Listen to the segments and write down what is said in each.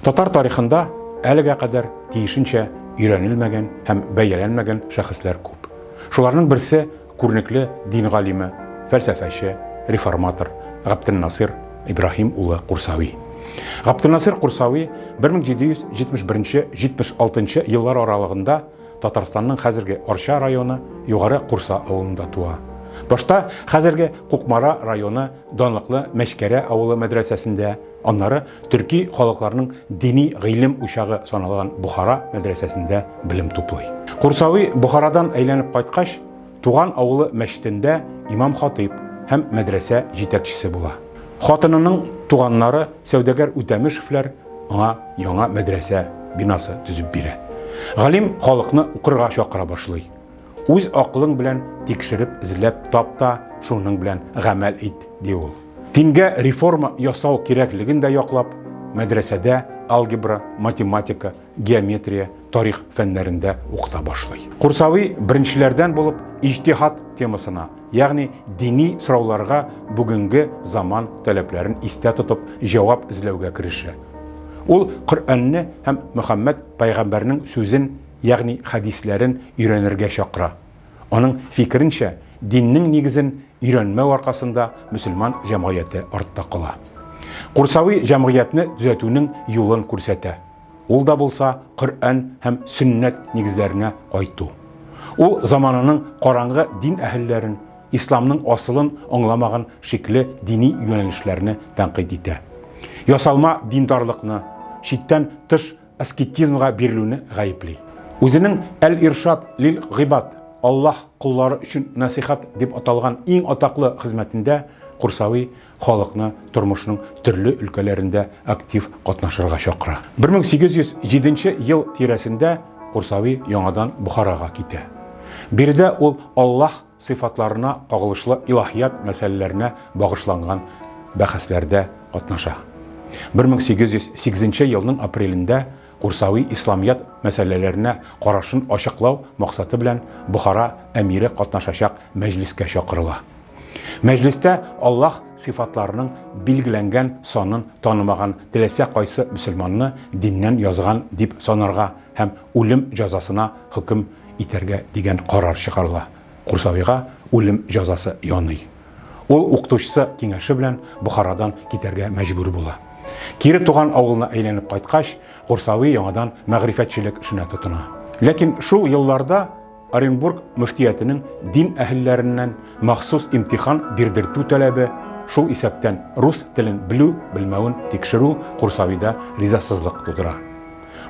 Татар тарихында әлегә кадәр тиешенчә өйрәнелмәгән һәм бәяләнмәгән шәхесләр күп. Шуларның берсе күренекле дин галиме, фәлсәфәче, реформатор Габделнасир Ибраһим улы Курсави. Габделнасир Курсави 1771-76 еллар аралыгында Татарстанның хәзерге Арча районы Югары Курса авылында туа. Башта хәзерге Кукмара районы данлыклы Мәшкәрә авылы мәдрәсәсендә, аннары төрки халыкларының дини гыйлем учагы саналган Бухара мәдрәсәсендә белем туплый. Курсави Бухарадан әйләнеп кайткач, туган авылы мәчетендә имам-хатиб һәм мәдрәсә җитәкчесе була. Хатынының туганнары Сәүдәгәр Үтәмешевләр аңа яңа мәдрәсә бинасы төзеп бирә. Галим халыкны укырга чакыра башлый. Үз акылың белән тикшереп, эзләп тапта, шуның белән гамәл ит, ди ул. Дингә реформа ясау кирәклеген дә яклап, мәдрәсәдә алгебра, математика, геометрия, тарих фәннәрендә укыта башлый. Курсави беренчеләрдән булып иҗтиһад темасына, ягъни дини сорауларга бүгенге заман таләпләрен истә тотып җавап эзләүгә керешә. Ул Коръәнне һәм Мөхәммәд пайгамбәрнең сүзен, ягъни хадисләрен өйрәнергә чакыра. Аның фикеренчә, диннең нигезен өйрәнмәү аркасында мөселман җәмгыяте артта кала. Курсави җәмгыятьне төзәтүнең юлын күрсәтә. Ул да булса Коръән һәм Сөннәт нигезләренә кайту. Ул заманының караңгы дин әһелләрен, исламның асылын аңламаган шикле дини юнәлешләрне тәнкыйть итә. Ясалма диндарлыкны, читтән тыш аскетизмга бирелүне гаепли. Үзенең Әл-Иршад лил-Гибад, Аллаһ куллары өчен насихат дип аталган иң атаклы хезмәтендә Курсави халыкны тормышның төрле өлкәләрендә актив катнашырга чакыра. 1807 ел тирәсендә Курсави яңадан Бухарага китә. Биредә ул Аллаһ сыйфатларына кагылышлы илаһият мәсьәләләренә багышланган бәхәсләрдә катнаша. 1808 елның апрелендә Курсави исламият мәсьәләләренә карашын ачыклау максаты белән Бухара әмире катнашачак мәҗлескә чакырыла. Мәҗлестә Аллаһ сыйфатларының билгеләнгән санын танымаган теләсә кайсы мөселманны диннән язган дип санарга һәм үлем җәзасына хөкем итәргә дигән карар чыгарыла. Курсавига үлем җәзасы яный. Ул укытучысы киңәше белән Бухарадан китәргә мәҗбүр була. Кире туган авылына әйләнеп кайткач, Курсави яңадан мәгърифәтчелек эшенә тотына. Ләкин шул елларда Оренбург мөфтиятының дин әһелләреннән махсус имтихан бирдертү таләбе, шул исәптән рус телен белү-белмәвен тикшерү Курсавида ризасызлык тудыра.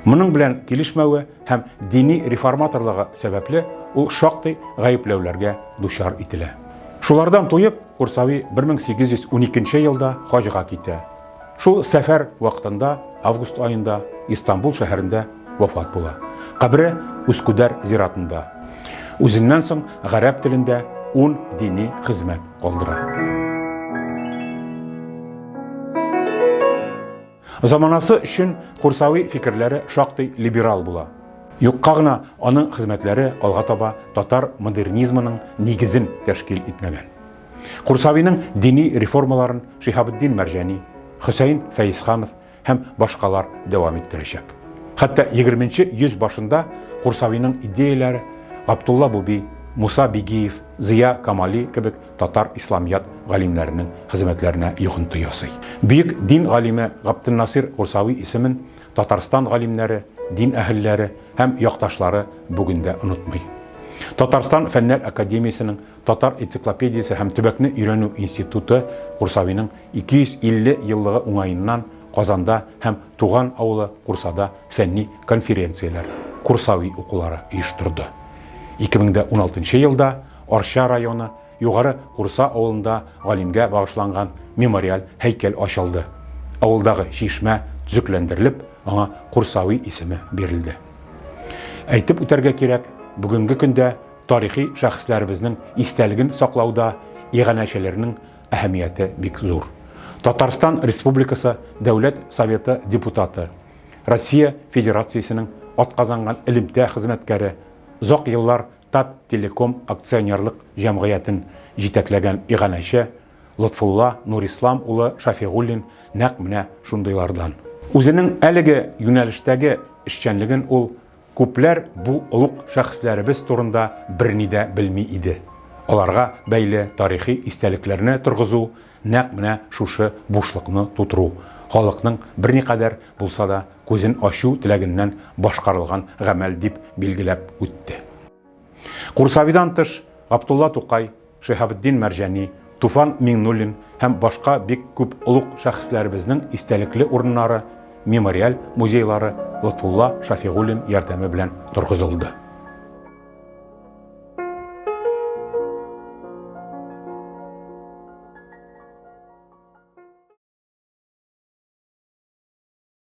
Моның белән килешмәве һәм дини реформаторлыгы сәбәпле ул шактый гаепләүләргә дучар ителә. Шулардан туеп, Курсави 1812 елда хаҗга китә. Шул сәфәр вакытында август айында Истанбул шәһәрендә вафат була. Кабре Үскүдәр зиратында. Үзеннән соң гарәп телендә 10 дини хезмәт калдыра. Заманасы өчен Курсави фикерләре шактый либерал була. Юкка гына аның хезмәтләре алга таба татар модернизмының нигезен тәшкил итмәгән. Курсавиның дини реформаларын Шиһабеддин Мәрҗани, Хөсәйн Фәйисханов һәм башкалар дәвам иттерәчәк. Хәтта 20-нче йөз башында Курсавиның идеяләре Габдулла Буби, Муса Бигиев, Зия Камали кебек татар исламият галимнәренең хезмәтләренә йогынты ясый. Бөек дин галиме Габделнасир Курсави исемен Татарстан галимнәре, дин әһелләре һәм якташлары бүген дә онытмый. Татарстан Фәннәр академиясының Татар энциклопедиясе һәм төбәкне өйрәнү институты Курсавиның 250 еллыгы уңаеннан Казанда һәм туган авылы Курсада фәнни конференцияләр, Курсави укулары оештырды. 2016 елда Арча районы Югары Курса авылында галимгә багышланган мемориаль һәйкәл ачылды. Авылдагы чишмә төзекләндерелеп, аңа Курсави исеме бирелде. Әйтеп үтәргә кирәк, бүгенге көндә тарихи шәхесләребезнең истәлеген саклауда иганәчеләрнең әһәмияте бик зур. Татарстан Республикасы Дәүләт Советы депутаты, Россия Федерациясының атказанган элемтә хезмәткәре, зак еллар Тат-Телеком акционерлык җәмгыятен җитәкләгән иганәче Лотфулла Нурислам улы Шафигуллин нәкъ менә шундыйлардан. Үзенең әлеге юнәлештәге эшчәнлеген ул күпләр бу олуг шәхесләребез турында берни дә белми иде. Аларга бәйле тарихи истәлекләрне торгызу, нәкъ менә шушы бушлыкны тутыру, халыкның берникадәр булса да күзен ачу теләгеннән башкарылган гамәл дип билгеләп үтте. Курсавидан тыш Габдулла Тукай, Шиһабетдин Мәрҗани, Туфан Миңнуллин һәм башка бик күп олуг шәхесләребезнең истәлекле урыннары, мемориаль музейлары Лотфулла Шафигуллин ярдәме белән торгызылды.